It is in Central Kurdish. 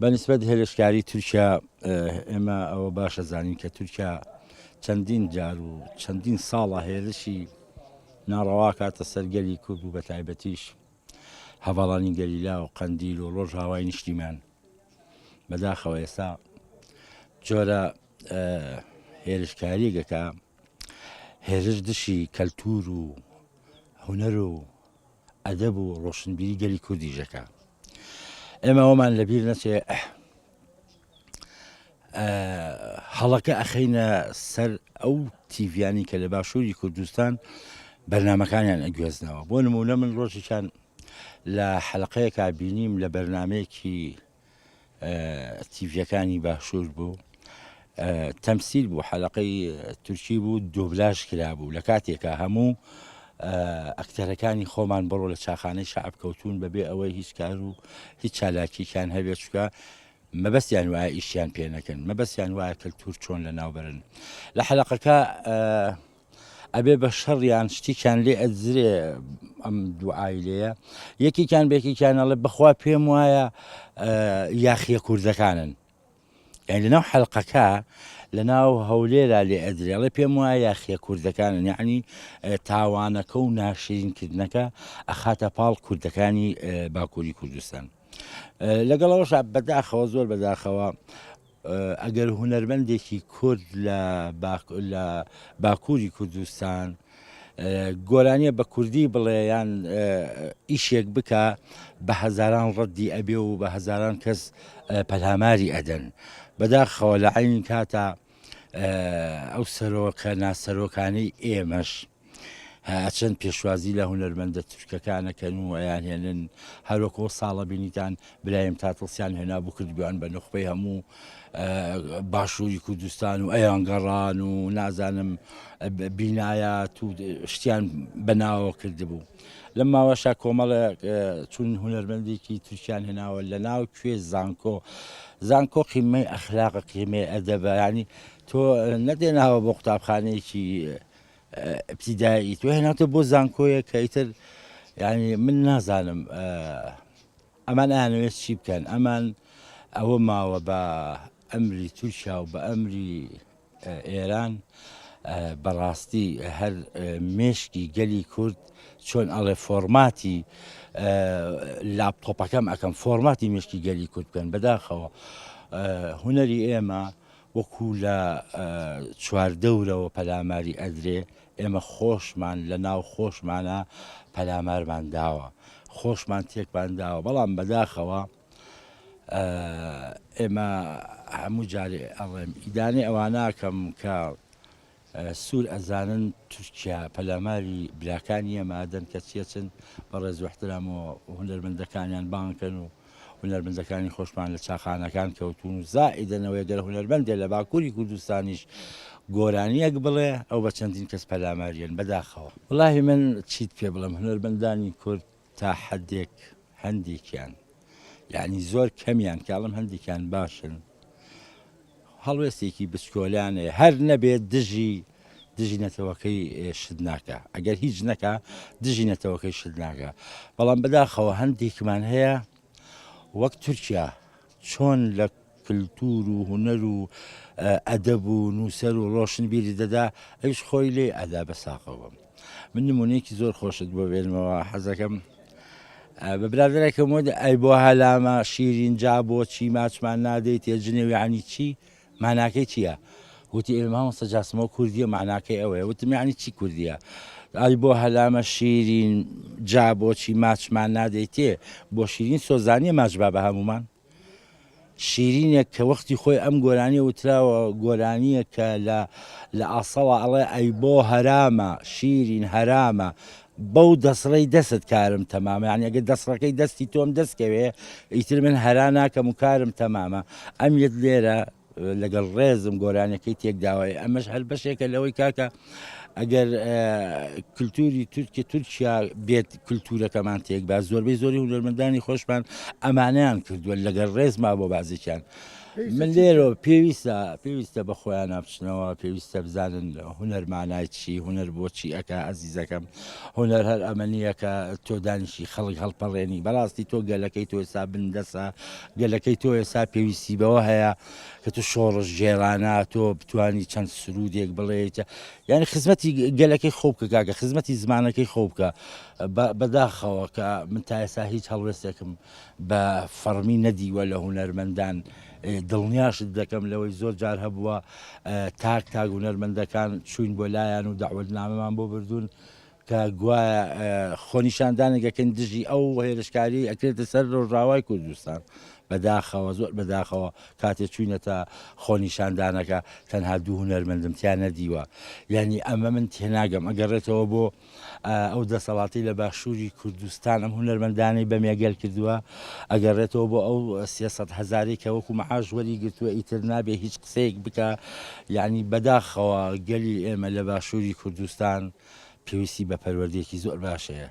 بەنسبەت هێرشکاری تورکیا ئێمە ئەوە باشە زانین کە تورکیا چەندین جار و چەندین ساڵە هێرشی ناڕەوا کاتە سەرگەلی کورد و بە تایبەتیش هەواڵانی گەلیلا و قەندیل و ڕۆژ هاوای نیشتیمان بەداخەوە ئێستا جۆرە هێرشکاریەکە هێرش دشی کەلتور و هونەر و ئەدەب و ڕۆشنبیری گەلی کوردیژەکە ئێمە ئەومان لەبیر نەچێ هەڵەکە ئەخەینە سەر ئەو تیڤیانی کە لە باشووری کوردستان بەرنمەکانیان ئەگوێزنەوە بۆ نمونە من ڕۆژێکیان لە حەلقەیەکا بینیم لە بەرنمەیەکی تیڤیەکانی باشوور بوو تەمسیل بوو حەلقەی تورکی بوو دۆبلاژ کرا بوو لە کاتێکە هەموو ئەکتەرەکانی خۆمان بڕۆ لە چاخانەی شعب کەوتون بەبێ ئەوەی هیچ کار و هیچ چالاکییان هەبێت چکە مەبەستیان وایە ئیشیان پێ نەکەن مەبەستیان وایە کەلتور چۆن لە ناوبەرن لە حەلقەکە ئەبێ بە شەڕیان شتێکیان لێ ئەدزرێ ئەم دوعاایلەیە یەکێکیان بێکێکیانەڵێ بخوا پێم وایە یاخیە کوردەکانن یعنی لەناو حەلقەکە لە ناو هەولێرا لێ ئەدرێڵێ پێم وایە یاخیە کوردەکانن یعنی تاوانەکە و ناشرینکردنەکە ئەخاتە پاڵ کوردەکانی باکووری کوردستان لەگەڵەوەش بەداخەوە زۆر بەداخەوە ئەگەر هونەرمەندێکی کورد لە باکووری کوردستان گۆرانیە بە کوردی بڵێ یان ئیشێک بکە بە هەزاران ڕەدی ئەبێ و بە هەزاران کەس پەلاماری ئەدەن بەداخەوە لە عینی کاتە ئەو سەرۆکە ناسەرۆکانەی ئێمەش چەند پێشوازی لە هونەرمەندە تورکەکانەکەن و ئەیانهێنن هەروەکۆ ساڵە بینیتان برایم تاتڵسیان هێنا بوو کردبیان بە نخبەی هەموو باشووری کوردستان و ئەیان گەڕان و نازانم بینایەت و شتیان بەناوە کردبوو لەم ماوەشا کۆمەڵە چون هونەرمەندێکی تورکیان هێناوە لە ناو کوێ زانکۆ قیمەی ئەخلاق قیمەی ئەدەبە ینی تۆ نەدێناوە بۆ قوتابخانەیەکی ابتیدایی تو هێناتە بۆ زانکۆیە کە ئیتر ینی من نازانم ئەمان ئەیانەوێت چی بکەن ئەمان ئەوە ماوە بە ئەمری تورکیا و بە ئەمری ئێران بەڕاستی هەر مێشکی گەلی کورد چۆن ئەڵێ فۆرماتی لاپتۆپەکەم ئەەکەم فۆرماتی مێشکی گەلی کورد بکەن بەداخەوە هونەری ئێمە وەکو لە چواردەورەوە پەلاماری ئەدرێ ئێمە خۆشمان لە ناو خۆشمانە پەلامارمان داوە خۆشمان تێکمان داوە بەڵام بەداخەوە ئێمە هەموو جارێ ئەڵێم ئیدانێ ئەواناکەم کە سوور ئەزانن تورکیا پەلاماری براکانی ئەمادەن کە چێچن بەڕێز و احترامەوە هونەرمەندەکانیان بانکەن و هونەرمەندەکانی خۆشمان لە چاخانەکان کەوتون و زائیدەنەوەی گەر هونەرمەندێ لە باکووری کوردستانیش گۆرانیەک بڵێ ئەو بە چەندین کەس پەلاماریان بەداخەوە وڵاهی من چیت پێ بڵم هونەرمەندانی کورد تا حەدێک هەندێکیان یعنی زۆر کەمیان کاڵم هەندێکیان باشن هەڵوێستێکی بچکۆلانێ هەر نەبێت دژی نەتەوەکەی شت ناکە ئەگەر هیچ نەکە دژی نەتەوەکەی شت ناکە بەڵام بەداخەوە هەندێکمان هەیە وەک تورکیا چۆن لە کللتور و هونەر و ئەدەب و نووسەر و ڕۆشنبیری دەدا ئەوش خۆی لێ ئەدا بە ساقەوە من نمونەیەکی زۆر خۆشت بۆ بێنمەوە حەزەکەم بە برادەرێکم وە ئەی بۆ هەلامە شیرین جا بۆچی ماچمان نادەیت تێجنێوی عنی چی ماناکەی چییە وتی ئێمە مامۆستا جاسمەوە کوردیە معناکەی ئەوەیە وتم یعنی چی کوردیە ئای بۆ هەلامە شیرین جا بۆچی ماچمان نادەیتێ بۆ شیرین سۆزانیە ماچبا بە هەمومان شیرینێک کە وەختی خۆی ئەم گۆرانیە وتراوە گۆرانیە کە لە ئاسەڵە ئەڵێ ئەی بۆ هەرامە شیرین هەرامە بەو دەسڕەی دەست کارم تەمامە یعنی ئەگەر دەسڕەکەی دەستی تۆم دەستکەوێ ئیتر من هەرا ناکەم و کارم تەمامە ئەم یەت لێرە لەگەڵ ڕێزم گۆرانەکەی تێکداوای ئەمەش هەر بەشێکە لەوەی کاکە ئەگەر کللتوری تورکیا بێت کللتورەکەمان تێک با زۆربەی زۆری هونەرمەندانی خۆشمان ئەمانیان کردووە لەگەڵ ڕێزما بۆ بازێکیان من لێرە پێویستە بە خۆیان ناپچنەوە پێویستە بزانن هوەر مانای چی هوەر بۆچی ئەکە ئەزیزەکەم هوەر هەر ئەمەنیەکە تۆ دانیشی خەڵک هەڵپەڕێنی بەڕاستی تۆ گەلەکەی تۆ ئێستا بندەسە گەلەکەی تۆ ئێستا پێویستی بەوە هەیە کە تو شۆڕش جێرانە تۆ بتانی چەند سرودێک بڵێیتە یعنی خزمەتی گەلەکەی خۆ بکە کاکە خزمەتی زمانەکەی خۆ بکە بەداخەوە کە من تا ئێستا هیچ هەڵوێستێکم بە فەرمی نەدیوە لە هوەرمەندان دڵنیاشت دەکەم لەوەی زۆر جار هەبووە تاک هوەرمەندەکان چوین بۆ لایەن و داوەتنامەمان بۆ بردوون کە گوایە خۆنیشاندانێکەکەن دژی ئەو هێرشکاری ئەکرێتە سەر ڕۆژاوای کوردستان بەداخەوە زۆر بەداخەوە کاتێک چوینەتە خۆنیشاندانەکە تەنها دوو هوەرمەندم تیان نەدیوە یعنی ئەمە من تێناگەم ئەگەڕێتەوە بۆ ئەو دەسەڵاتی لە باشووری کوردستان ئەم هوەرمەندانەی بەمێگەل کردووە ئەگەڕێتەوە بۆ ئەو 300 هەزاری کە وەکو مەعاش وەری گرتووە ئیتر نابێ هیچ قسەیەک بکە یعنی بەداخەوە گەلی ئێمە لە باشووری کوردستان پێویستی بە پەروەردەیەکی زۆر باشەیە.